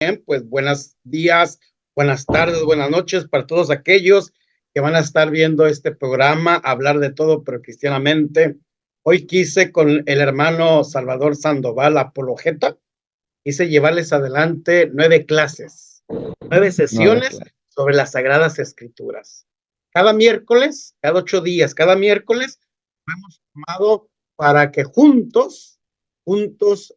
Bien, pues buenos días, buenas tardes, buenas noches para todos aquellos que van a estar viendo este programa, hablar de todo, pero cristianamente. Hoy quise con el hermano Salvador Sandoval, apologeta, quise llevarles adelante 9 clases, 9 sesiones sobre las Sagradas Escrituras. Cada miércoles, cada 8 días, cada miércoles, hemos tomado para que juntos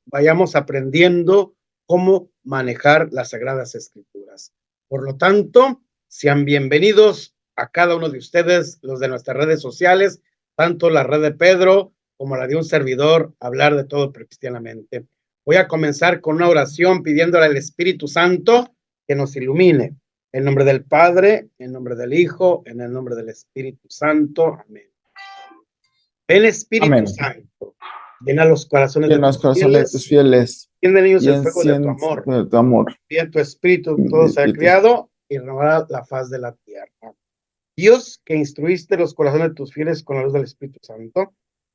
vayamos aprendiendo cómo manejar las Sagradas Escrituras. Por lo tanto, sean bienvenidos a cada uno de ustedes, los de nuestras redes sociales, tanto la red de Pedro como la de un servidor, hablar de todo cristianamente. Voy a comenzar con una oración pidiéndole al Espíritu Santo que nos ilumine. En nombre del Padre, en nombre del Hijo, en el nombre del Espíritu Santo. Amén. Ven, Espíritu Amén. Santo, llena los corazones Llena los corazones de tus fieles. Enciende en ellos Y el fuego de tu amor. Envía tu Espíritu, todo se ha creado y renovará la faz de la tierra. Dios, que instruiste los corazones de tus fieles con la luz del Espíritu Santo,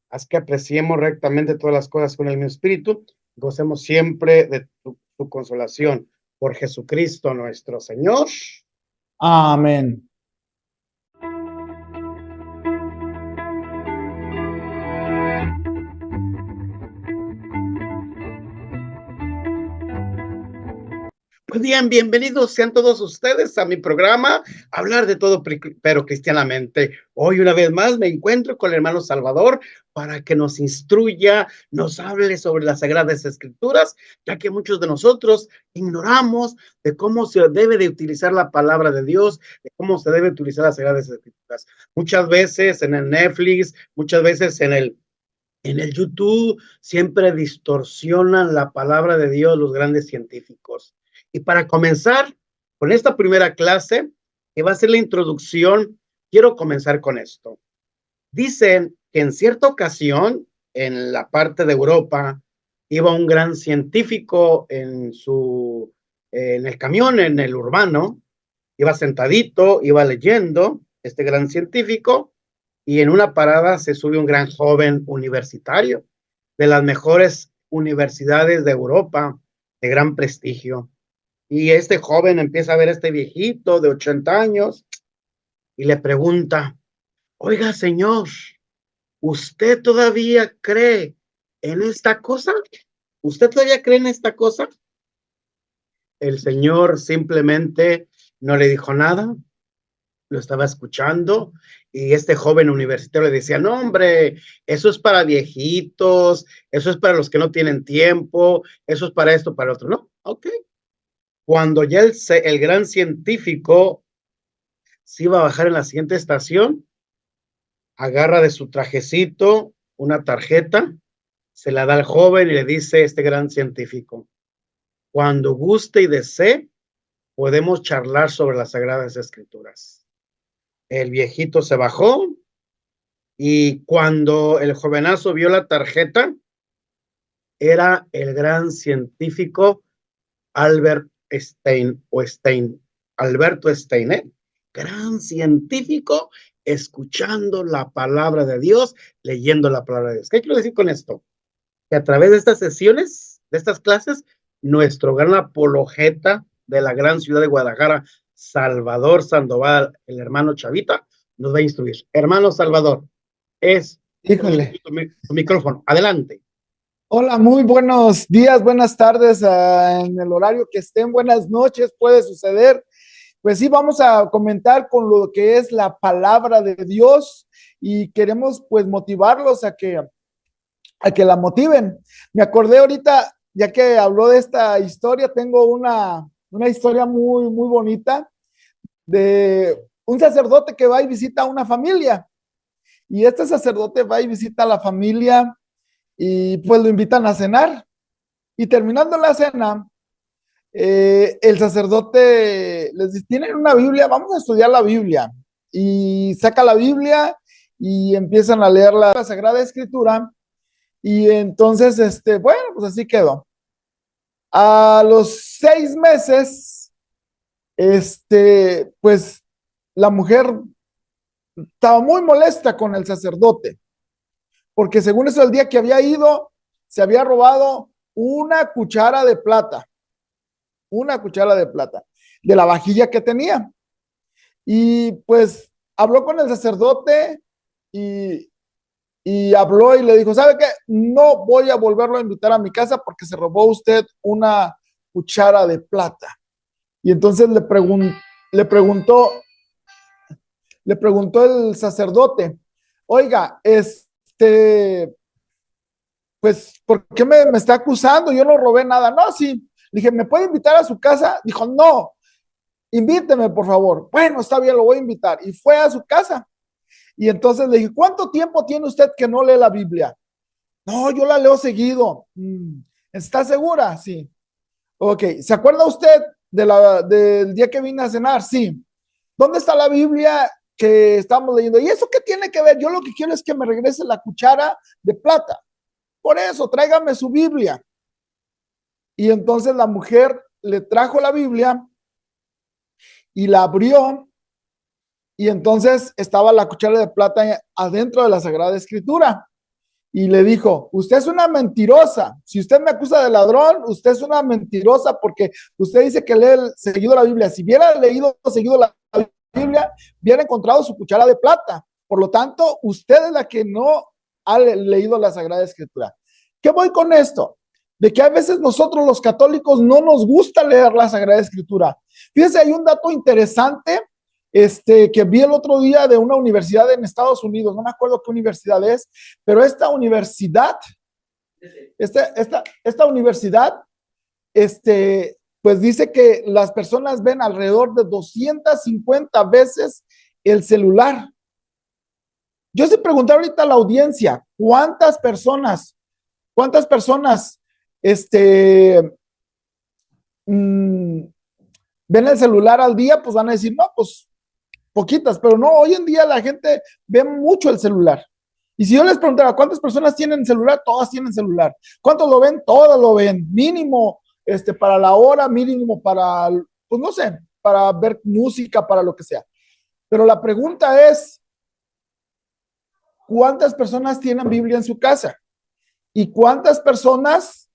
haz que apreciemos rectamente todas las cosas con el mismo Espíritu, gocemos siempre de tu consolación. Por Jesucristo nuestro Señor. Amén. Pues bien, bienvenidos sean todos ustedes a mi programa, hablar de todo pero cristianamente. Hoy una vez más me encuentro con el hermano Salvador para que nos instruya, nos hable sobre las Sagradas Escrituras, ya que muchos de nosotros ignoramos de cómo se debe de utilizar la palabra de Dios, de cómo se debe utilizar las Sagradas Escrituras. Muchas veces en el Netflix, muchas veces en el YouTube, siempre distorsionan la palabra de Dios los grandes científicos. Y para comenzar con esta primera clase, que va a ser la introducción, quiero comenzar con esto. Dicen que en cierta ocasión, en la parte de Europa, iba un gran científico en el camión, en el urbano, iba sentadito, iba leyendo, este gran científico, y en una parada se sube un gran joven universitario de las mejores universidades de Europa, de gran prestigio. Y este joven empieza a ver a este viejito de 80 años y le pregunta, oiga, señor, ¿usted todavía cree en esta cosa? ¿Usted todavía cree en esta cosa? El señor simplemente no le dijo nada, lo estaba escuchando, y este joven universitario le decía, no, hombre, eso es para viejitos, eso es para los que no tienen tiempo, eso es para esto, para otro. No, ok. Cuando ya el gran científico se iba a bajar en la siguiente estación, agarra de su trajecito una tarjeta, se la da al joven y le dice este gran científico, cuando guste y desee, podemos charlar sobre las Sagradas Escrituras. El viejito se bajó y cuando el jovenazo vio la tarjeta, era el gran científico Alberto Steiner, gran científico, escuchando la palabra de Dios, leyendo la palabra de Dios. ¿Qué quiero decir con esto? Que a través de estas sesiones, de estas clases, nuestro gran apologeta de la gran ciudad de Guadalajara, Salvador Sandoval, el hermano Chavita, nos va a instruir. Hermano Salvador, Híjole. Tu micrófono, adelante. Hola, muy buenos días, buenas tardes, en el horario que estén, buenas noches, puede suceder. Pues sí, vamos a comentar con lo que es la palabra de Dios y queremos pues motivarlos a que la motiven. Me acordé ahorita, ya que habló de esta historia, tengo una historia muy, muy bonita de un sacerdote que va y visita a una familia. Y este sacerdote va y visita a la familia y pues lo invitan a cenar. Y terminando la cena, el sacerdote les dice, ¿tienen una Biblia? Vamos a estudiar la Biblia. Y saca la Biblia y empiezan a leer la Sagrada Escritura. Y entonces, bueno, pues así quedó. A los 6 meses, pues la mujer estaba muy molesta con el sacerdote, porque según eso, el día que había ido, se había robado una cuchara de plata. una cuchara de plata, de la vajilla que tenía. Y pues habló con el sacerdote y, y habló y le dijo, ¿sabe qué? No voy a volverlo a invitar a mi casa porque se robó usted una cuchara de plata. Y entonces le preguntó, le preguntó el sacerdote, oiga, pues, ¿por qué me está acusando? Yo no robé nada. No, sí. Le dije, ¿me puede invitar a su casa? Dijo, no, invíteme, por favor. Bueno, está bien, lo voy a invitar. Y fue a su casa. Y entonces le dije, ¿cuánto tiempo tiene usted que no lee la Biblia? No, yo la leo seguido. ¿Está segura? Sí. Ok, ¿se acuerda usted del día que vine a cenar? Sí. ¿Dónde está la Biblia que estamos leyendo? ¿Y eso qué tiene que ver? Yo lo que quiero es que me regrese la cuchara de plata. Por eso, tráigame su Biblia. Y entonces la mujer le trajo la Biblia y la abrió y entonces estaba la cuchara de plata adentro de la Sagrada Escritura. Y le dijo, usted es una mentirosa. Si usted me acusa de ladrón, usted es una mentirosa porque usted dice que lee seguido la Biblia. Si hubiera leído seguido la Biblia, hubiera encontrado su cuchara de plata. Por lo tanto, usted es la que no ha leído la Sagrada Escritura. ¿Qué voy con esto? De que a veces nosotros los católicos no nos gusta leer la Sagrada Escritura. Fíjense, hay un dato interesante que vi el otro día de una universidad en Estados Unidos, no me acuerdo qué universidad es, pero esta universidad, esta universidad, pues dice que las personas ven alrededor de 250 veces el celular. Yo se pregunté ahorita a la audiencia, cuántas personas, ven el celular al día? Pues van a decir, no, pues poquitas, pero no, hoy en día la gente ve mucho el celular. Y si yo les preguntara, ¿cuántas personas tienen celular? Todas tienen celular. ¿Cuántos lo ven? Todos lo ven. Mínimo, para la hora, mínimo para, pues no sé, para ver música, para lo que sea. Pero la pregunta es, ¿cuántas personas tienen Biblia en su casa? ¿Y cuántas personas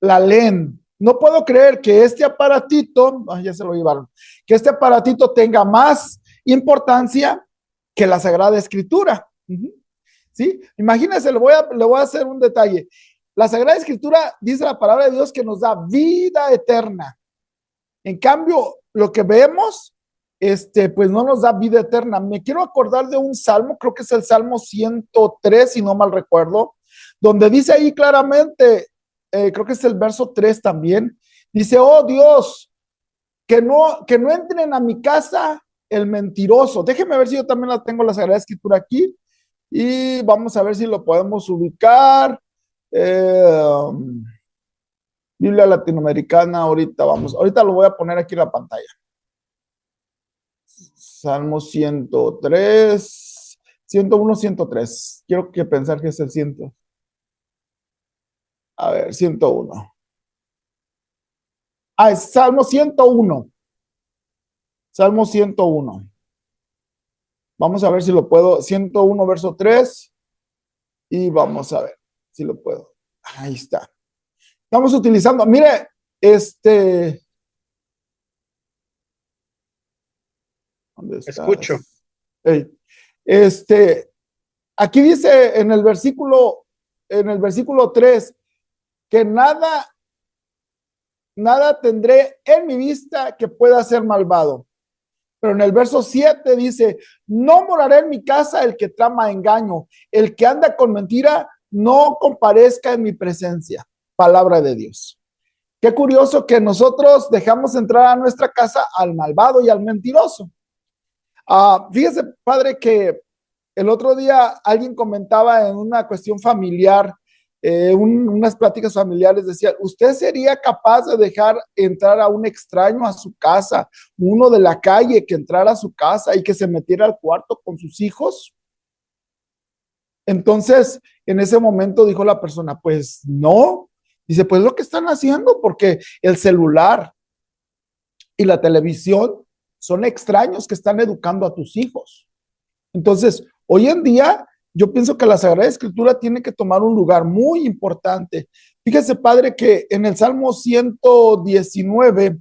la leen? No puedo creer que este aparatito, ya se lo llevaron, que este aparatito tenga más importancia que la Sagrada Escritura. ¿Sí? Imagínense, le voy a hacer un detalle. La Sagrada Escritura dice la palabra de Dios que nos da vida eterna. En cambio, lo que vemos, pues no nos da vida eterna. Me quiero acordar de un salmo, creo que es el Salmo 103, si no mal recuerdo, donde dice ahí claramente, creo que es el verso 3 también, dice, oh Dios, que no entren a mi casa el mentiroso. Déjeme ver si yo también la tengo la Sagrada Escritura aquí y vamos a ver si lo podemos ubicar. Biblia latinoamericana, ahorita lo voy a poner aquí en la pantalla. Salmo 103, 101, 103. Quiero que pensar que es el 100. A ver, 101. Es Salmo 101. Salmo 101. Vamos a ver si lo puedo. 101, verso 3. Y vamos a ver si lo puedo. Ahí está. Estamos utilizando, mire, ¿dónde estás? Escucho. Hey, aquí dice en el versículo 3 que nada tendré en mi vista que pueda ser malvado. Pero en el verso 7 dice, no morará en mi casa el que trama engaño, el que anda con mentira, no comparezca en mi presencia. Palabra de Dios. Qué curioso que nosotros dejamos entrar a nuestra casa al malvado y al mentiroso. Fíjese, padre, que el otro día alguien comentaba en una cuestión familiar, unas pláticas familiares, decía, ¿usted sería capaz de dejar entrar a un extraño a su casa, uno de la calle que entrara a su casa y que se metiera al cuarto con sus hijos? Entonces, en ese momento dijo la persona, pues no. Dice, pues lo que están haciendo, porque el celular y la televisión son extraños que están educando a tus hijos. Entonces, hoy en día, yo pienso que la Sagrada Escritura tiene que tomar un lugar muy importante, Fíjese, padre, que en el Salmo 119,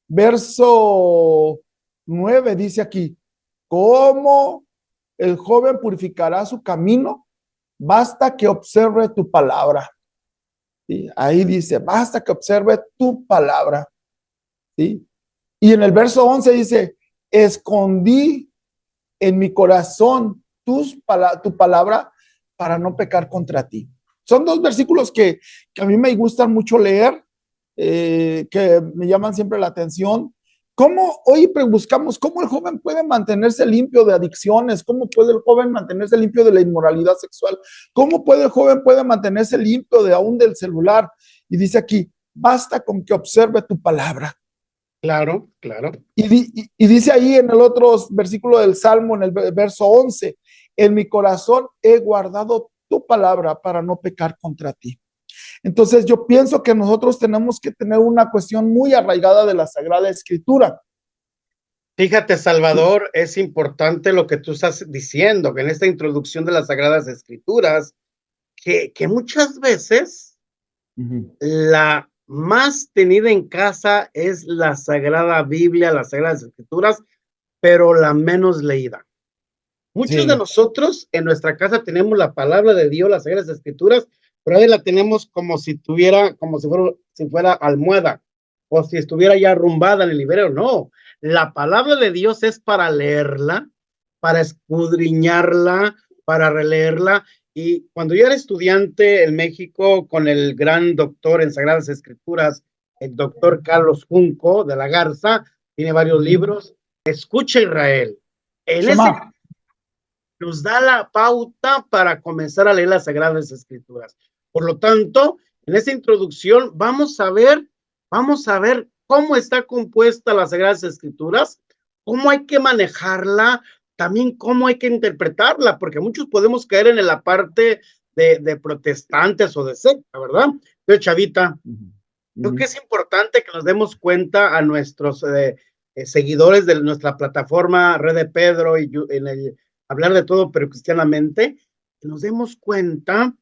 verso 9, dice aquí, ¿cómo el joven purificará su camino? Basta que observe tu palabra. ¿Sí? Ahí dice, basta que observe tu palabra. ¿Sí? Y en el verso 11 dice, escondí en mi corazón tu palabra para no pecar contra ti. Son dos versículos que a mí me gustan mucho leer, que me llaman siempre la atención. ¿Cómo hoy buscamos cómo el joven puede mantenerse limpio de adicciones? ¿Cómo puede el joven mantenerse limpio de la inmoralidad sexual? ¿Cómo puede el joven puede mantenerse limpio de aún del celular? Y dice aquí, basta con que observe tu palabra. Claro, claro. Y dice ahí en el otro versículo del Salmo, en el verso 11, en mi corazón he guardado tu palabra para no pecar contra ti. Entonces yo pienso que nosotros tenemos que tener una cuestión muy arraigada de la Sagrada Escritura. Fíjate, Sí. Salvador, es importante lo que tú estás diciendo, que en esta introducción de las Sagradas Escrituras, que muchas veces Uh-huh. la más tenida en casa es la Sagrada Biblia, las Sagradas Escrituras, pero la menos leída. Muchos de Sí. nosotros en nuestra casa tenemos la palabra de Dios, las Sagradas Escrituras, pero ahí la tenemos como si tuviera, como si fuera almohada, o si estuviera ya arrumbada en el librero. No, la palabra de Dios es para leerla, para escudriñarla, para releerla. Y cuando yo era estudiante en México con el gran doctor en Sagradas Escrituras, el doctor Carlos Junco de la Garza, tiene varios Uh-huh. libros, Escucha Israel. En ese Shema. nos da la pauta para comenzar a leer las Sagradas Escrituras. Por lo tanto, en esta introducción vamos a ver cómo está compuesta las Sagradas Escrituras, cómo hay que manejarla, también cómo hay que interpretarla, porque muchos podemos caer en la parte de protestantes o de secta, ¿verdad? Pero Chavita, creo que Uh-huh. es importante que nos demos cuenta a nuestros seguidores de nuestra plataforma Red de Pedro y en el hablar de todo, pero cristianamente, que nos demos cuenta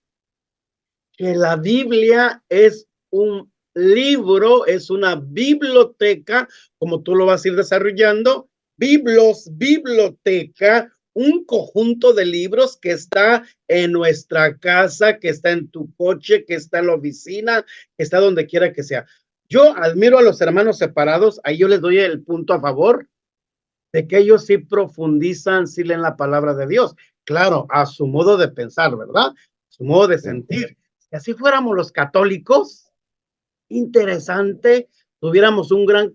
que la Biblia es un libro, es una biblioteca, como tú lo vas a ir desarrollando, biblioteca, un conjunto de libros que está en nuestra casa, que está en tu coche, que está en la oficina, que está donde quiera que sea. Yo admiro a los hermanos separados, ahí yo les doy el punto a favor de que ellos sí profundizan, sí leen la palabra de Dios. Claro, a su modo de pensar, ¿verdad? A su modo de sentir. Si así fuéramos los católicos, interesante, tuviéramos un gran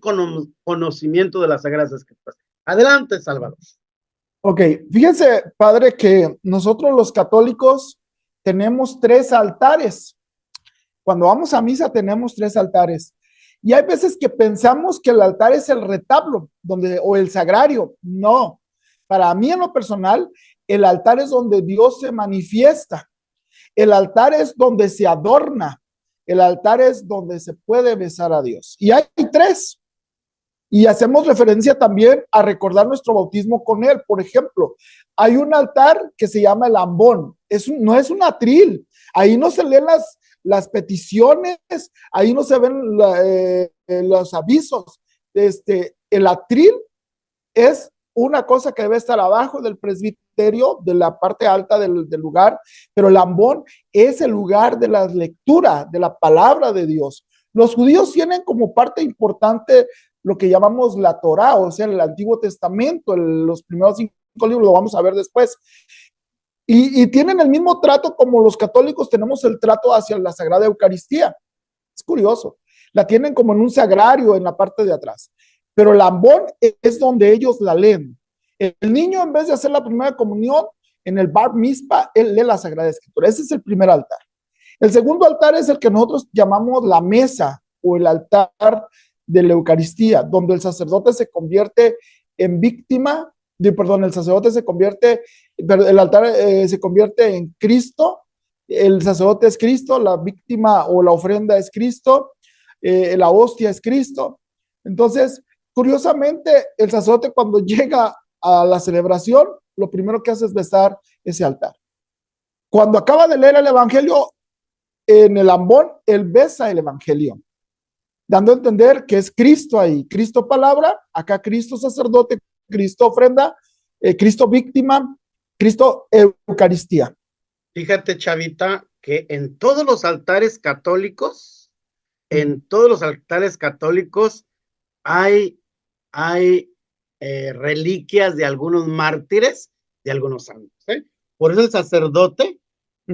conocimiento de las Sagradas Escrituras. Adelante, Salvador. Ok, fíjense, padre, que nosotros los católicos tenemos 3 altares. Cuando vamos a misa tenemos 3 altares. Y hay veces que pensamos que el altar es el retablo o el sagrario. No, para mí en lo personal, el altar es donde Dios se manifiesta. El altar es donde se adorna. El altar es donde se puede besar a Dios. Y hay 3. Y hacemos referencia también a recordar nuestro bautismo con él. Por ejemplo, hay un altar que se llama el ambón. No es un atril. Ahí no se leen las peticiones, ahí no se ven los avisos. El atril es una cosa que debe estar abajo del presbiterio, de la parte alta del lugar, pero el ambón es el lugar de la lectura, de la palabra de Dios. Los judíos tienen como parte importante lo que llamamos la Torá, o sea, el Antiguo Testamento, los primeros 5 libros, lo vamos a ver después. Y tienen el mismo trato como los católicos tenemos el trato hacia la Sagrada Eucaristía. Es curioso. La tienen como en un sagrario en la parte de atrás. Pero el ambón es donde ellos la leen. El niño, en vez de hacer la primera comunión, en el Bar Mitzvah, él lee la Sagrada Escritura. Ese es el primer altar. El segundo altar es el que nosotros llamamos la mesa o el altar de la Eucaristía, donde el sacerdote se convierte en víctima, el sacerdote se convierte, el altar se convierte en Cristo, el sacerdote es Cristo, la víctima o la ofrenda es Cristo, la hostia es Cristo. Entonces, curiosamente, el sacerdote cuando llega a la celebración, lo primero que hace es besar ese altar. Cuando acaba de leer el Evangelio, en el ambón, él besa el evangelio, dando a entender que es Cristo ahí, Cristo palabra, acá Cristo sacerdote, Cristo ofrenda, Cristo víctima, Cristo Eucaristía. Fíjate, Chavita, que en todos los altares católicos, en todos los altares católicos hay, hay reliquias de algunos mártires, de algunos santos. Por eso el sacerdote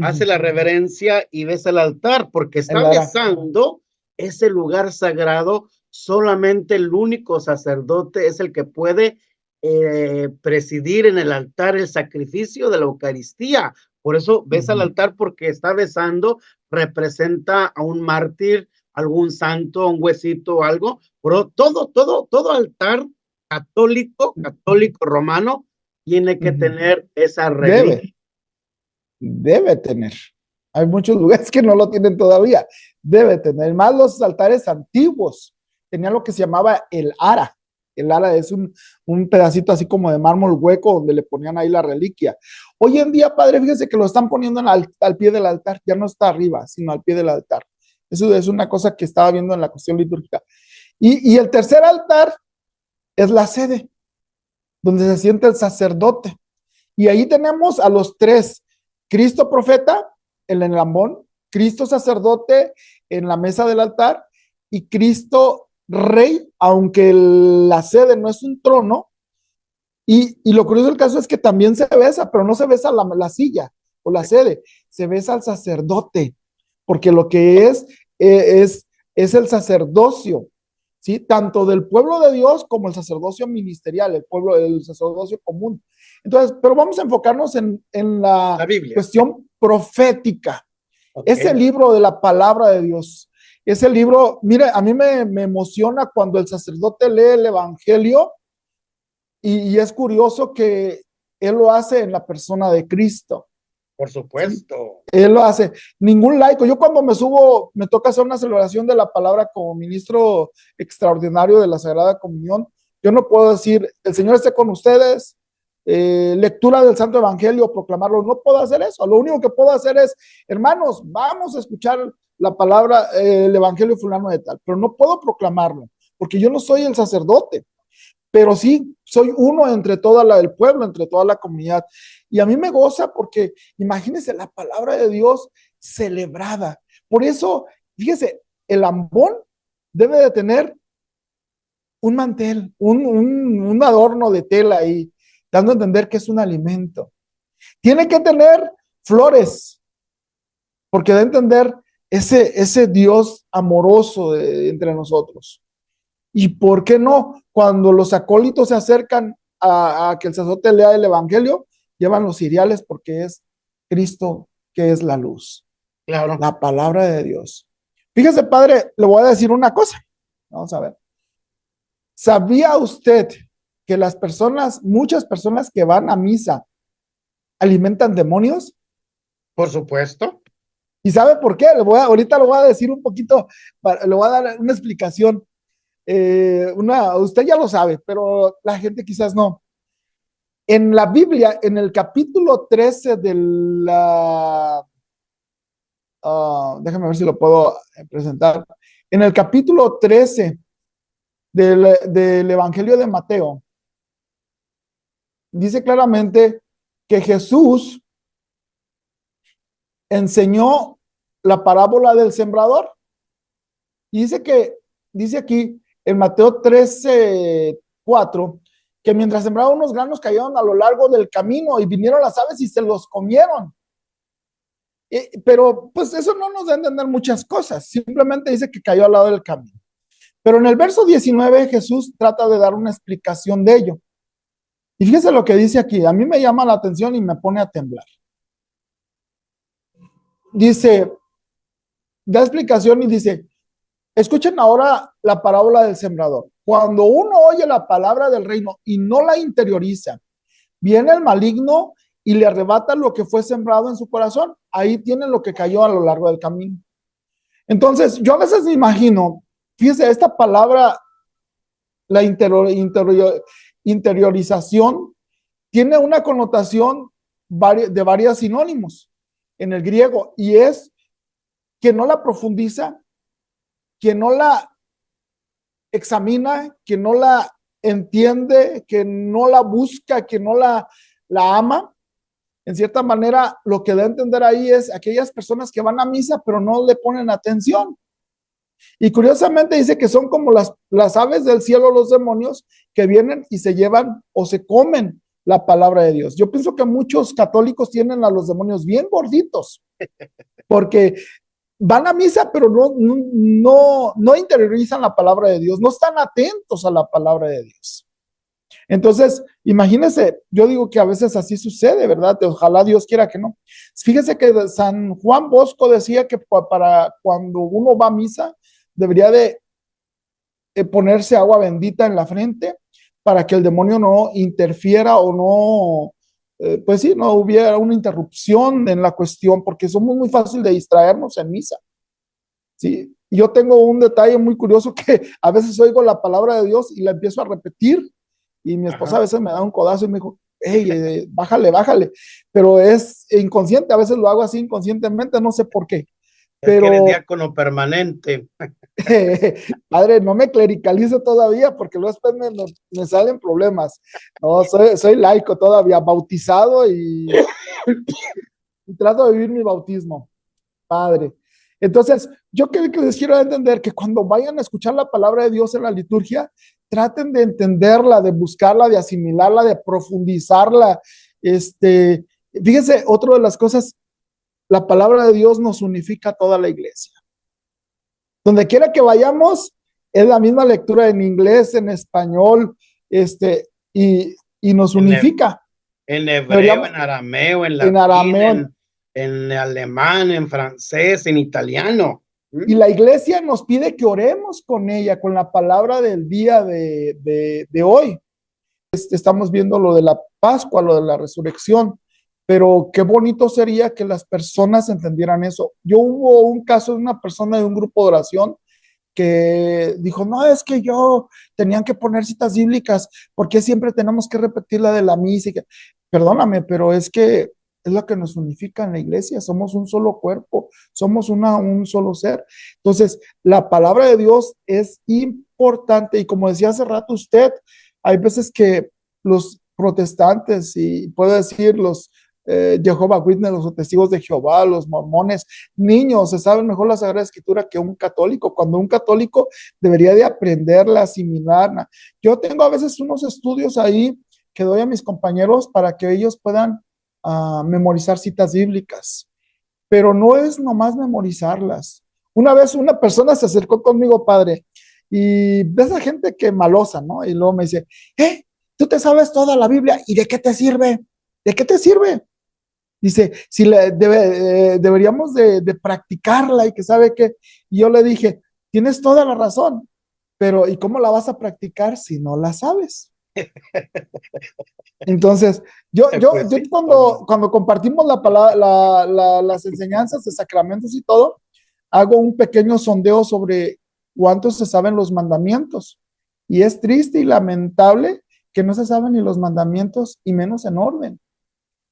hace la reverencia y besa el altar, porque está besando ese lugar sagrado. Solamente el único sacerdote es el que puede presidir en el altar el sacrificio de la Eucaristía. Por eso besa el altar, porque está besando, representa a un mártir, algún santo, un huesito, algo. Pero todo altar católico romano tiene que tener esa reliquia. Debe tener. Hay muchos lugares que no lo tienen todavía. Debe tener. Más los altares antiguos tenían lo que se llamaba el ara. El ara es un pedacito así como de mármol hueco donde le ponían ahí la reliquia. Hoy en día, padre, fíjese que lo están poniendo al pie del altar. Ya no está arriba, sino al pie del altar. Eso es una cosa que estaba viendo en la cuestión litúrgica. Y el tercer altar es la sede, donde se sienta el sacerdote. Y ahí tenemos a los tres: Cristo profeta en el ambón, Cristo sacerdote en la mesa del altar y Cristo rey, aunque la sede no es un trono. Y lo curioso del caso es que también se besa, pero no se besa la silla o la sede, se besa al sacerdote, porque lo que es el sacerdocio, ¿sí? Tanto del pueblo de Dios como el sacerdocio ministerial, el sacerdocio común. Entonces, pero vamos a enfocarnos en la Biblia, cuestión profética. Ese libro de la palabra de Dios, ese libro, mire, a mí me emociona cuando el sacerdote lee el evangelio y es curioso que él lo hace en la persona de Cristo. Por supuesto. ¿Sí? Él lo hace. Ningún laico. Yo cuando me subo, me toca hacer una celebración de la palabra como ministro extraordinario de la Sagrada Comunión. Yo no puedo decir, el Señor esté con ustedes, lectura del Santo Evangelio, proclamarlo. No puedo hacer eso. Lo único que puedo hacer es, hermanos, vamos a escuchar la palabra, el Evangelio fulano de tal, pero no puedo proclamarlo, porque yo no soy el sacerdote. Pero sí, soy uno entre todo el pueblo, entre toda la comunidad. Y a mí me goza porque, imagínense, la palabra de Dios celebrada. Por eso, fíjese, el ambón debe de tener un mantel, un adorno de tela ahí, dando a entender que es un alimento. Tiene que tener flores, porque da a entender ese Dios amoroso entre nosotros. ¿Y por qué no? Cuando los acólitos se acercan a que el sacerdote lea el evangelio, llevan los cereales porque es Cristo que es la luz. Claro. La palabra de Dios. Fíjese, padre, le voy a decir una cosa. Vamos a ver. ¿Sabía usted que muchas personas que van a misa, alimentan demonios? Por supuesto. ¿Y sabe por qué? Ahorita lo voy a decir un poquito, le voy a dar una explicación. Usted ya lo sabe, pero la gente quizás no. En la Biblia, en el capítulo 13 de déjame ver si lo puedo presentar. En el capítulo 13 del Evangelio de Mateo, dice claramente que Jesús enseñó la parábola del sembrador. Y dice aquí en Mateo 13:4, que mientras sembraban unos granos cayeron a lo largo del camino y vinieron las aves y se los comieron. Pero pues eso no nos da a entender muchas cosas, simplemente dice que cayó al lado del camino. Pero en el verso 19 Jesús trata de dar una explicación de ello. Y fíjese lo que dice aquí, a mí me llama la atención y me pone a temblar. Dice, da explicación y dice, escuchen ahora la parábola del sembrador. Cuando uno oye la palabra del reino y no la interioriza, viene el maligno y le arrebata lo que fue sembrado en su corazón. Ahí tienen lo que cayó a lo largo del camino. Entonces, yo a veces me imagino, fíjese, esta palabra, la interiorización, tiene una connotación de varios sinónimos en el griego y es quien no la profundiza, quien no la examina, quien no la entiende, quien no la busca, quien no la ama, en cierta manera lo que da a entender ahí es aquellas personas que van a misa pero no le ponen atención. Y curiosamente dice que son como las aves del cielo, los demonios, que vienen y se llevan o se comen la palabra de Dios. Yo pienso que muchos católicos tienen a los demonios bien gorditos, porque van a misa, pero no interiorizan la palabra de Dios, no están atentos a la palabra de Dios. Entonces, imagínense, yo digo que a veces así sucede, ¿verdad? Ojalá Dios quiera que no. Fíjese que San Juan Bosco decía que para cuando uno va a misa, debería de ponerse agua bendita en la frente para que el demonio no interfiera o no, pues sí, no hubiera una interrupción en la cuestión, porque somos muy fácil de distraernos en misa. Sí, yo tengo un detalle muy curioso que a veces oigo la palabra de Dios y la empiezo a repetir y mi esposa a veces me da un codazo y me dijo, hey, bájale, bájale, pero es inconsciente, a veces lo hago así inconscientemente, no sé por qué, Es que eres pero diácono permanente. padre, no me clericalice todavía porque luego después me salen problemas. No, soy laico todavía, bautizado y trato de vivir mi bautismo, padre. Entonces, yo que les quiero entender que cuando vayan a escuchar la palabra de Dios en la liturgia, traten de entenderla, de buscarla, de asimilarla, de profundizarla. Fíjense, otra de las cosas, la palabra de Dios nos unifica a toda la iglesia. Donde quiera que vayamos, es la misma lectura en inglés, en español, y nos unifica. En hebreo, en arameo, en latín, arameo, en alemán, en francés, en italiano. Y la iglesia nos pide que oremos con ella, con la palabra del día de hoy. Estamos viendo lo de la Pascua, lo de la resurrección, pero qué bonito sería que las personas entendieran eso. Hubo un caso de una persona de un grupo de oración que dijo, no, es que yo tenían que poner citas bíblicas, porque siempre tenemos que repetir la de la misa. Perdóname, pero es que es lo que nos unifica en la iglesia, somos un solo cuerpo, somos un solo ser. Entonces, la palabra de Dios es importante y como decía hace rato usted, hay veces que los protestantes y puedo decir los Jehová Witness, los testigos de Jehová, los mormones, niños, se saben mejor la Sagrada Escritura que un católico, cuando un católico debería de aprenderla, asimilarla. Yo tengo a veces unos estudios ahí que doy a mis compañeros para que ellos puedan memorizar citas bíblicas, pero no es nomás memorizarlas. Una vez una persona se acercó conmigo, padre, y de esa gente que malosa, ¿no? Y luego me dice, tú te sabes toda la Biblia, ¿y de qué te sirve? ¿De qué te sirve? Dice, si deberíamos de practicarla y que sabe qué. Y yo le dije, tienes toda la razón, pero ¿y cómo la vas a practicar si no la sabes? Entonces, Pues sí. cuando compartimos las enseñanzas de sacramentos y todo, hago un pequeño sondeo sobre cuántos se saben los mandamientos. Y es triste y lamentable que no se saben ni los mandamientos y menos en orden.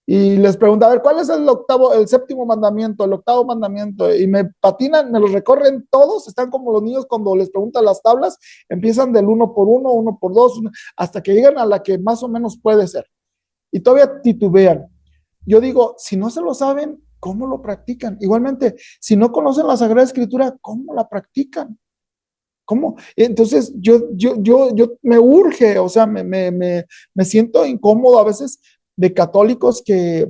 Y les pregunto, a ver, ¿cuál es el séptimo mandamiento, el octavo mandamiento? Y me patinan, me los recorren todos, están como los niños cuando les preguntan las tablas, empiezan del uno por dos, hasta que llegan a la que más o menos puede ser. Y todavía titubean. Yo digo, si no se lo saben, ¿cómo lo practican? Igualmente, si no conocen la Sagrada Escritura, ¿cómo la practican? ¿Cómo? Entonces, yo me urge, o sea, me siento incómodo a veces de católicos que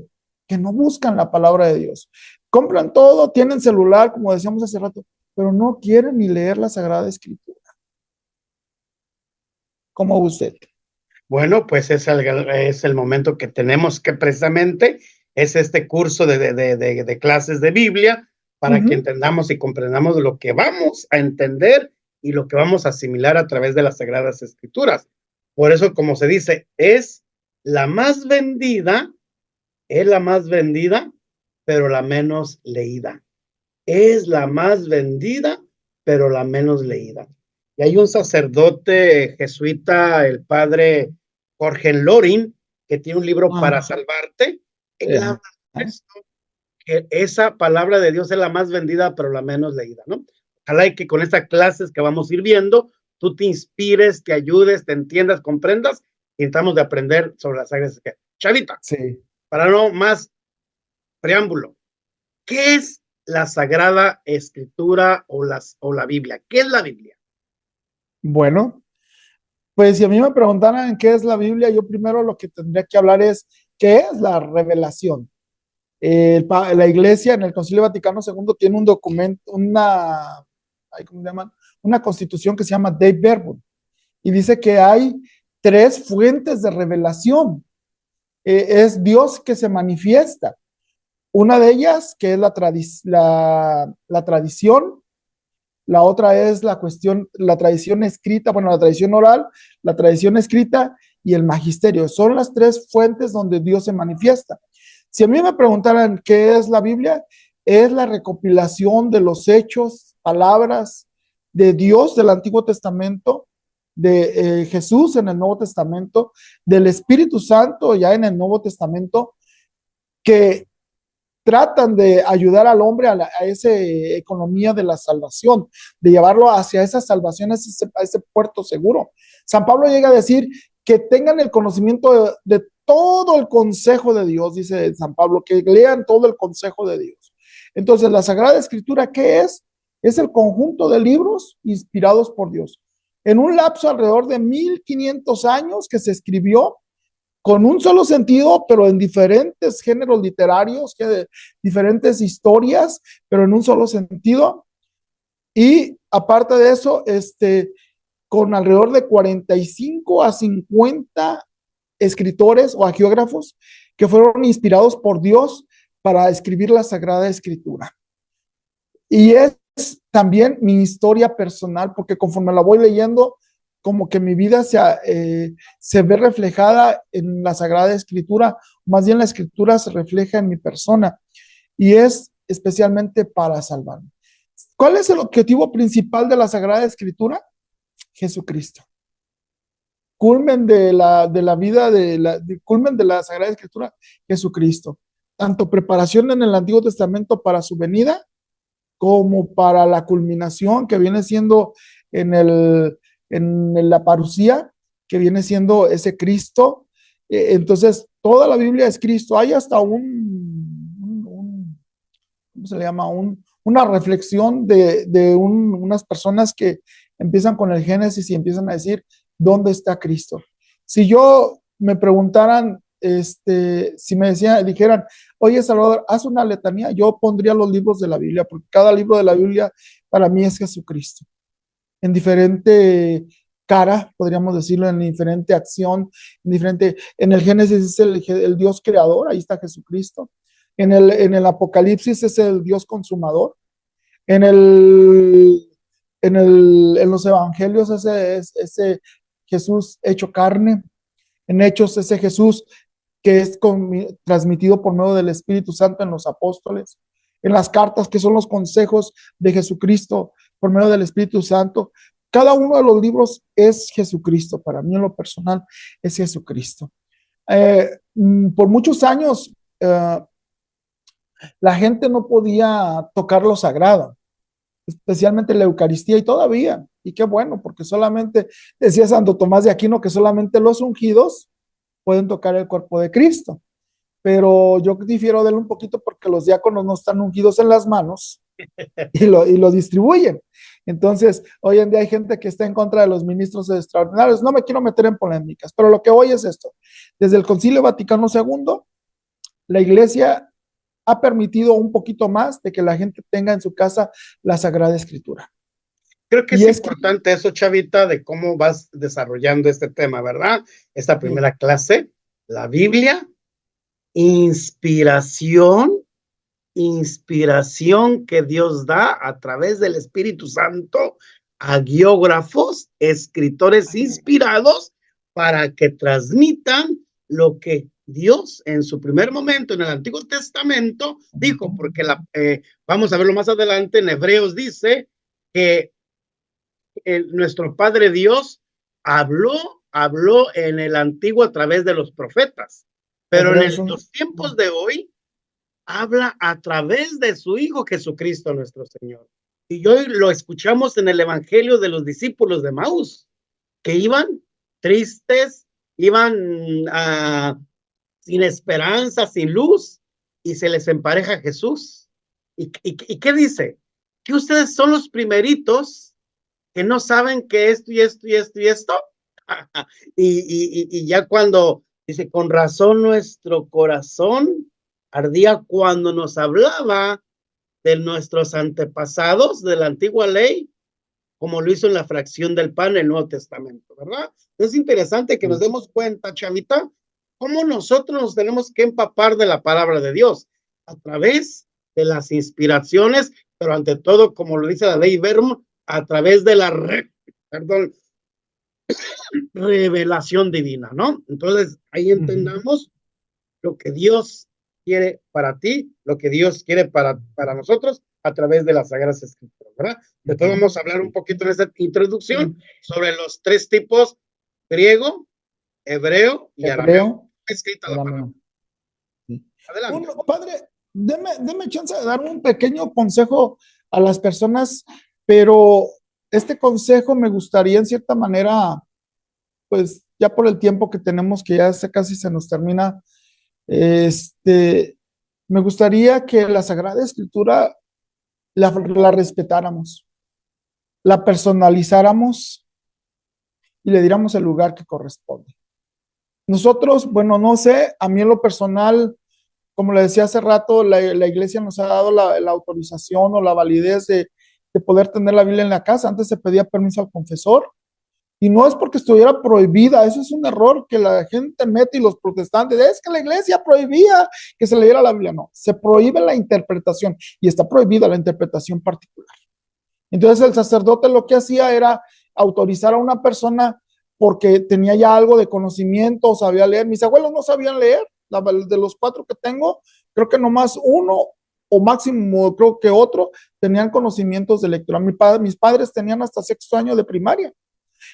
no buscan la palabra de Dios. Compran todo, tienen celular, como decíamos hace rato, pero no quieren ni leer la Sagrada Escritura. ¿Cómo usted? Bueno, pues es el momento que tenemos que precisamente, es este curso de clases de Biblia para que entendamos y comprendamos lo que vamos a entender y lo que vamos a asimilar a través de las Sagradas Escrituras. Por eso, como se dice, es la más vendida, pero la menos leída. Es la más vendida, pero la menos leída. Y hay un sacerdote jesuita, el padre Jorge Loring, que tiene un libro para salvarte. Él habla de esto, que esa palabra de Dios es la más vendida, pero la menos leída, ¿no? Ojalá y que con estas clases que vamos a ir viendo, tú te inspires, te ayudes, te entiendas, comprendas, y tratamos de aprender sobre las Sagradas Escrituras. Chavita, Sí. para no más preámbulo, ¿qué es la Sagrada Escritura o la Biblia? ¿Qué es la Biblia? Bueno, pues si a mí me preguntaran qué es la Biblia, yo primero lo que tendría que hablar es qué es la revelación. La iglesia en el Concilio Vaticano II tiene un documento, ¿cómo se llaman? Una constitución que se llama Dei Verbum y dice que hay tres fuentes de revelación. Es Dios que se manifiesta. Una de ellas, que es la tradición, la otra es la tradición escrita, bueno, la tradición oral, la tradición escrita y el magisterio. Son las tres fuentes donde Dios se manifiesta. Si a mí me preguntaran qué es la Biblia, es la recopilación de los hechos, palabras de Dios del Antiguo Testamento, de Jesús en el Nuevo Testamento, del Espíritu Santo ya en el Nuevo Testamento, que tratan de ayudar al hombre a esa economía de la salvación, de llevarlo hacia esa salvación, a ese puerto seguro. San Pablo llega a decir que tengan el conocimiento de todo el consejo de Dios, dice San Pablo, que lean todo el consejo de Dios. Entonces, la Sagrada Escritura, ¿qué es? Es el conjunto de libros inspirados por Dios. En un lapso alrededor de 1500 años que se escribió con un solo sentido, pero en diferentes géneros literarios, diferentes historias, pero en un solo sentido. Y aparte de eso, con alrededor de 45 a 50 escritores o agiógrafos que fueron inspirados por Dios para escribir la Sagrada Escritura. Y es también mi historia personal, porque conforme la voy leyendo, como que mi vida se ve reflejada en la Sagrada Escritura, más bien la Escritura se refleja en mi persona y es especialmente para salvarme. ¿Cuál es el objetivo principal de la Sagrada Escritura? Jesucristo. Culmen de la vida, culmen de la Sagrada Escritura, Jesucristo. Tanto preparación en el Antiguo Testamento para su venida, como para la culminación que viene siendo en la parucía, que viene siendo ese Cristo. Entonces, toda la Biblia es Cristo. Hay hasta ¿cómo se le llama? Una reflexión de unas personas que empiezan con el Génesis y empiezan a decir, ¿dónde está Cristo? Si yo me preguntaran, si me dijeran, oye Salvador, haz una letanía, yo pondría los libros de la Biblia, porque cada libro de la Biblia para mí es Jesucristo. En diferente cara, podríamos decirlo, en diferente acción, en el Génesis es el Dios creador, ahí está Jesucristo. En el Apocalipsis es el Dios consumador. En los evangelios ese Jesús hecho carne. En Hechos ese Jesús que es transmitido por medio del Espíritu Santo en los apóstoles. En las cartas que son los consejos de Jesucristo por medio del Espíritu Santo. Cada uno de los libros es Jesucristo. Para mí en lo personal es Jesucristo. Por muchos años la gente no podía tocar lo sagrado, especialmente la Eucaristía, y todavía, y qué bueno, porque solamente, decía Santo Tomás de Aquino, que solamente los ungidos pueden tocar el cuerpo de Cristo, pero yo difiero de él un poquito porque los diáconos no están ungidos en las manos y lo distribuyen. Entonces, hoy en día hay gente que está en contra de los ministros extraordinarios. No me quiero meter en polémicas, pero lo que voy es esto. Desde el Concilio Vaticano II, la Iglesia ha permitido un poquito más de que la gente tenga en su casa la Sagrada Escritura. Creo que es importante eso, Chavita, de cómo vas desarrollando este tema, ¿verdad? Esta primera clase, la Biblia, inspiración que Dios da a través del Espíritu Santo a guiógrafos, escritores inspirados para que transmitan lo que Dios en su primer momento en el Antiguo Testamento dijo, porque vamos a verlo más adelante, en Hebreos dice que nuestro Padre Dios habló en el Antiguo a través de los profetas, pero en los tiempos de hoy habla a través de su Hijo Jesucristo nuestro Señor. Y hoy lo escuchamos en el Evangelio de los discípulos de Maús, que iban tristes, iban sin esperanza, sin luz, y se les empareja Jesús. ¿Y qué dice? Que ustedes son los primeritos que no saben que esto y esto y esto y esto. Y ya cuando dice, con razón nuestro corazón ardía cuando nos hablaba de nuestros antepasados de la antigua ley, como lo hizo en la fracción del pan en el Nuevo Testamento, ¿verdad? Es interesante que nos demos cuenta, chavita, cómo nosotros nos tenemos que empapar de la palabra de Dios a través de las inspiraciones, pero ante todo, como lo dice la ley Vermo, a través de la revelación divina, ¿no? Entonces, ahí entendamos lo que Dios quiere para ti, lo que Dios quiere para nosotros a través de las Sagradas Escrituras, ¿verdad? Entonces vamos a hablar un poquito en esta introducción sobre los tres tipos: griego, hebreo y arameo. Escrita la palabra. Adelante. Padre, deme chance de dar un pequeño consejo a las personas, pero este consejo me gustaría en cierta manera, pues ya por el tiempo que tenemos, que ya casi se nos termina, me gustaría que la Sagrada Escritura la respetáramos, la personalizáramos y le diéramos el lugar que corresponde. Nosotros, bueno, no sé, a mí en lo personal, como le decía hace rato, la iglesia nos ha dado la autorización o la validez de poder tener la Biblia en la casa. Antes se pedía permiso al confesor y no es porque estuviera prohibida. Eso es un error que la gente mete, y los protestantes, es que la iglesia prohibía que se leyera la Biblia. No, se prohíbe la interpretación y está prohibida la interpretación particular. Entonces el sacerdote lo que hacía era autorizar a una persona porque tenía ya algo de conocimiento, sabía leer. Mis abuelos no sabían leer, de los 4 que tengo, creo que nomás uno o máximo creo que otro tenían conocimientos de lectura. Mis padres tenían hasta 6º año de primaria.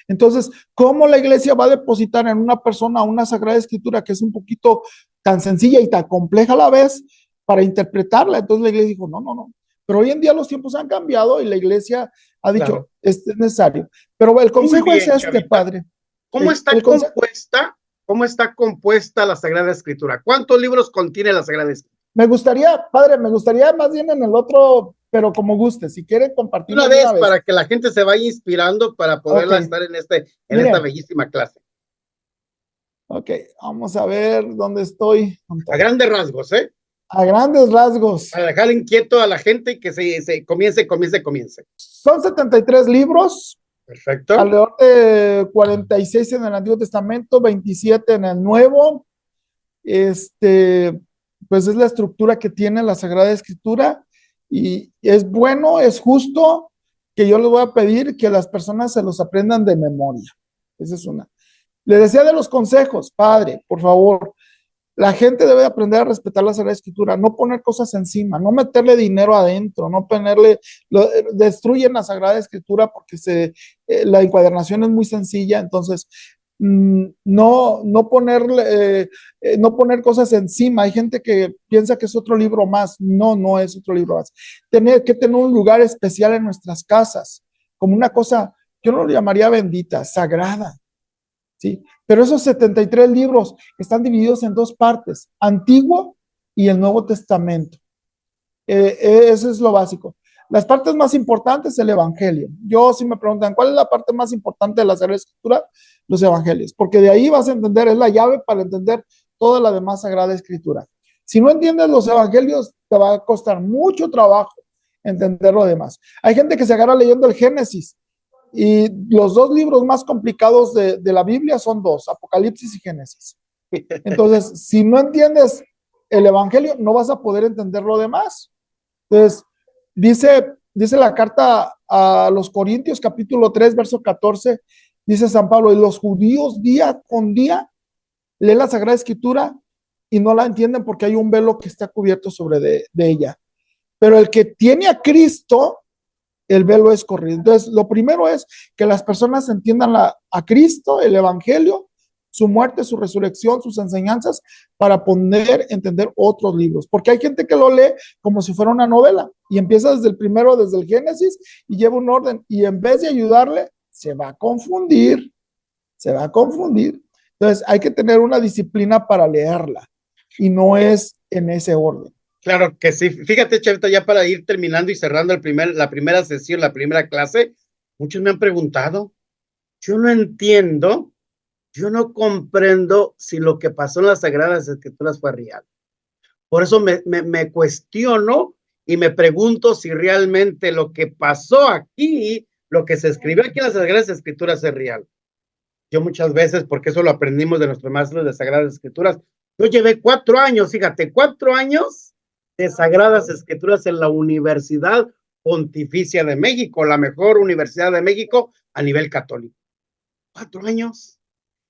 Entonces, ¿cómo la iglesia va a depositar en una persona una Sagrada Escritura que es un poquito tan sencilla y tan compleja a la vez para interpretarla? Entonces la iglesia dijo, no. Pero hoy en día los tiempos han cambiado y la iglesia ha dicho, claro, es necesario. Pero el consejo es este, chavita, padre. ¿Cómo está compuesta la Sagrada Escritura? ¿Cuántos libros contiene la Sagrada Escritura? Me gustaría más bien en el otro, pero como guste, si quieren compartir una vez para que la gente se vaya inspirando para poderla estar en esta bellísima clase. Ok, vamos a ver dónde estoy. A grandes rasgos, ¿eh? A grandes rasgos. Para dejar inquieto a la gente y que se comience. Son 73 libros. Perfecto. Alrededor de 46 en el Antiguo Testamento, 27 en el Nuevo. Pues es la estructura que tiene la Sagrada Escritura y es bueno, es justo que yo les voy a pedir que las personas se los aprendan de memoria. Esa es una. Le decía de los consejos, padre, por favor, la gente debe aprender a respetar la Sagrada Escritura, no poner cosas encima, no meterle dinero adentro, no ponerle, destruyen la Sagrada Escritura porque la encuadernación es muy sencilla, entonces no poner cosas encima. Hay gente que piensa que es otro libro más. No es otro libro más. Tener un lugar especial en nuestras casas, como una cosa, yo no lo llamaría bendita, sagrada, ¿sí? Pero esos 73 libros están divididos en 2 partes, Antiguo y el Nuevo Testamento. Eso es lo básico. Las partes más importantes, el Evangelio. Si me preguntan, ¿cuál es la parte más importante de la Sagrada Escritura? Los Evangelios, porque de ahí vas a entender, es la llave para entender toda la demás Sagrada Escritura. Si no entiendes los Evangelios, te va a costar mucho trabajo entender lo demás. Hay gente que se agarra leyendo el Génesis, y los 2 libros más complicados de la Biblia son 2, Apocalipsis y Génesis. Entonces, si no entiendes el Evangelio, no vas a poder entender lo demás. Entonces, dice la carta a los Corintios, capítulo 3, verso 14, dice San Pablo, y los judíos día con día leen la Sagrada Escritura y no la entienden porque hay un velo que está cubierto sobre de ella. Pero el que tiene a Cristo, el velo es corrido. Entonces, lo primero es que las personas entiendan a Cristo, el Evangelio, su muerte, su resurrección, sus enseñanzas, para poder entender otros libros. Porque hay gente que lo lee como si fuera una novela y empieza desde el primero, desde el Génesis, y lleva un orden. Y en vez de ayudarle, se va a confundir, se va a confundir. Entonces, hay que tener una disciplina para leerla y no es en ese orden. Claro que sí. Fíjate, Chavita, ya para ir terminando y cerrando la primera sesión, la primera clase, muchos me han preguntado, yo no entiendo, yo no comprendo si lo que pasó en las Sagradas Escrituras fue real. Por eso me cuestiono y me pregunto si realmente lo que pasó aquí, lo que se escribió aquí en las Sagradas Escrituras es real. Yo muchas veces, porque eso lo aprendimos de nuestros maestros de Sagradas Escrituras, yo llevé 4 años, fíjate, 4 años de Sagradas Escrituras en la Universidad Pontificia de México, la mejor universidad de México a nivel católico. 4 años.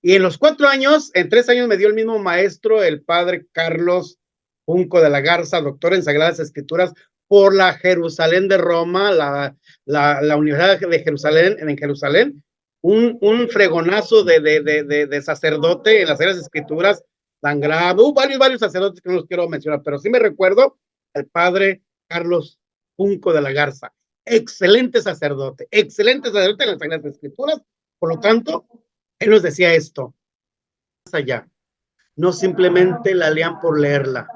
Y en los 4 años, en 3 años me dio el mismo maestro, el padre Carlos Junco de la Garza, doctor en Sagradas Escrituras, por la Jerusalén de Roma, la Universidad de Jerusalén, en Jerusalén, un fregonazo de sacerdote en las Sagradas Escrituras, tan grave, varios sacerdotes que no los quiero mencionar, pero sí me recuerdo el padre Carlos Junco de la Garza, excelente sacerdote en las Sagradas Escrituras. Por lo tanto, él nos decía esto, más allá, no simplemente la lean por leerla,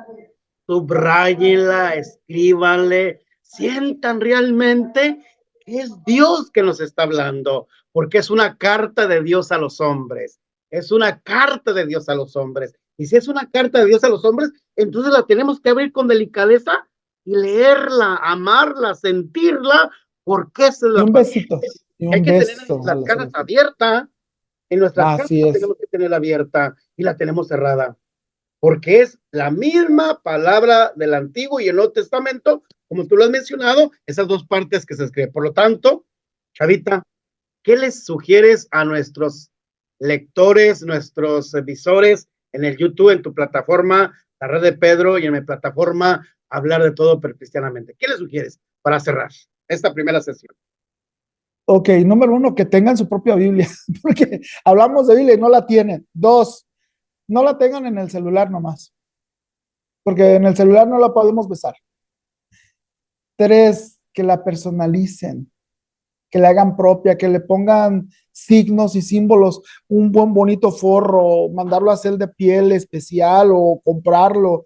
subrayenla, escríbanle, sientan realmente que es Dios que nos está hablando, porque es una carta de Dios a los hombres, es una carta de Dios a los hombres, y si es una carta de Dios a los hombres, entonces la tenemos que abrir con delicadeza y leerla, amarla, sentirla, porque esa es Y la un besito, y hay un que tener beso. las casas abiertas, en nuestras casas Así es. tenemos que tenerla abierta y la tenemos cerrada, porque es la misma palabra del Antiguo y el Nuevo Testamento, como tú lo has mencionado, esas dos partes que se escriben. Por lo tanto, Chavita, ¿qué les sugieres a nuestros lectores, nuestros visores en el YouTube, en tu plataforma, la Red de Pedro, y en mi plataforma, Hablar de Todo pero Cristianamente? ¿Qué les sugieres para cerrar esta primera sesión? Ok, número 1, que tengan su propia Biblia, porque hablamos de Biblia y no la tienen. 2, no la tengan en el celular nomás, porque en el celular no la podemos besar. 3, que la personalicen, que la hagan propia, que le pongan signos y símbolos, un buen bonito forro, mandarlo a hacer de piel especial o comprarlo,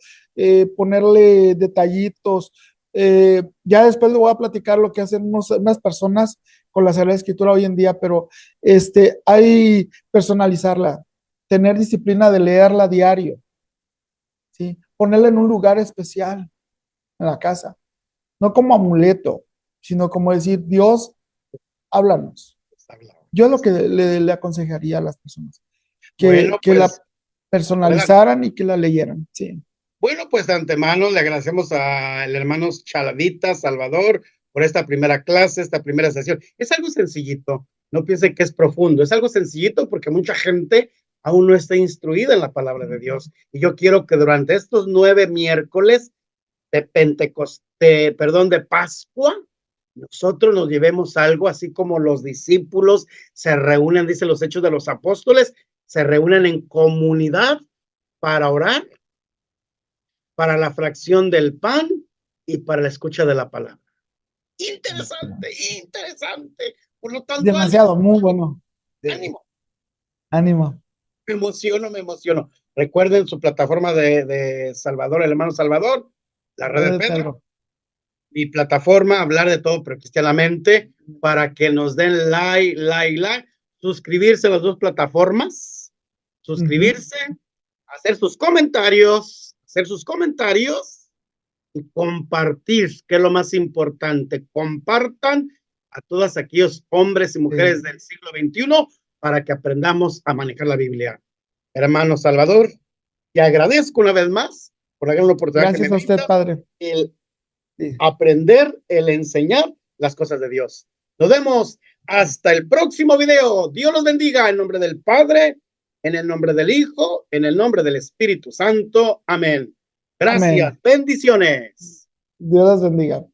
ponerle detallitos. Ya después le voy a platicar lo que hacen unas personas con la Sagrada Escritura hoy en día, pero hay personalizarla, tener disciplina de leerla diario, ¿sí? Ponerla en un lugar especial en la casa, no como amuleto, sino como decir, Dios, háblanos. Yo es lo que le aconsejaría a las personas, Bueno, que la pues, adelante. personalizaran y que la leyeran, sí. Bueno, pues de antemano le agradecemos al hermano Chalavita Salvador por esta primera clase, esta primera sesión. Es algo sencillito, no piense que es profundo, es algo sencillito porque mucha gente aún no está instruida en la palabra de Dios. Y yo quiero que durante estos 9 miércoles de Pentecostés, perdón, de Pascua, nosotros nos llevemos algo, así como los discípulos se reúnen, dice los Hechos de los Apóstoles, se reúnen en comunidad para orar, para la fracción del pan y para la escucha de la palabra. Interesante, interesante. Por lo tanto, Demasiado, muy bueno. ánimo. Ánimo. Me emociono. Recuerden su plataforma de Salvador, el hermano Salvador, la Red de Pedro. Mi plataforma, Hablar de Todo pero Cristianamente, para que nos den like, suscribirse a las dos plataformas, suscribirse, hacer sus comentarios y compartir, que es lo más importante. Compartan a todos aquellos hombres y mujeres del siglo XXI para que aprendamos a manejar la Biblia. Hermano Salvador, te agradezco una vez más por la gran oportunidad Gracias que me a usted, Padre. El aprender, el enseñar las cosas de Dios. Nos vemos hasta el próximo video. Dios los bendiga en nombre del Padre, en el nombre del Hijo, en el nombre del Espíritu Santo. Amén. Gracias. Amén. Bendiciones. Dios los bendiga.